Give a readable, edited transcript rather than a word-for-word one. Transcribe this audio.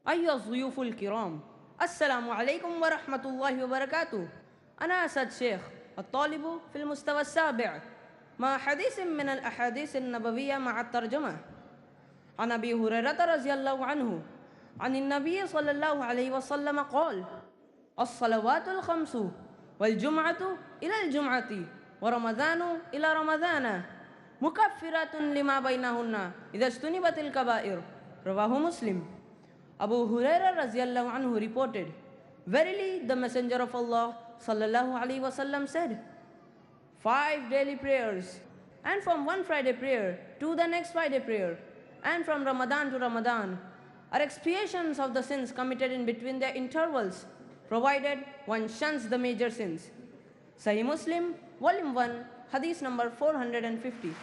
أيها الضيوف الكرام، السلام عليكم ورحمة الله وبركاته. أنا أسد شيخ الطالب في المستوى السابع مع حديث من الأحاديث النبوية مع الترجمة. عن أبي هريرة رضي الله عنه عن النبي صلى الله عليه وسلم قال: الصلوات الخمس والجمعة إلى الجمعة ورمضان إلى رمضان مكفرات لما بينهن إذا اجتنبت الكبائر. رواه Muslim. Abu Hurairah radiallahu anhu reported, "Verily the Messenger of Allah sallallahu alaihi wasallam said, 5 daily prayers, and from one Friday prayer to the next Friday prayer, and from Ramadan to Ramadan, are expiations of the sins committed in between their intervals, provided one shuns the major sins." Sahih Muslim, Volume 1, Hadith number 450.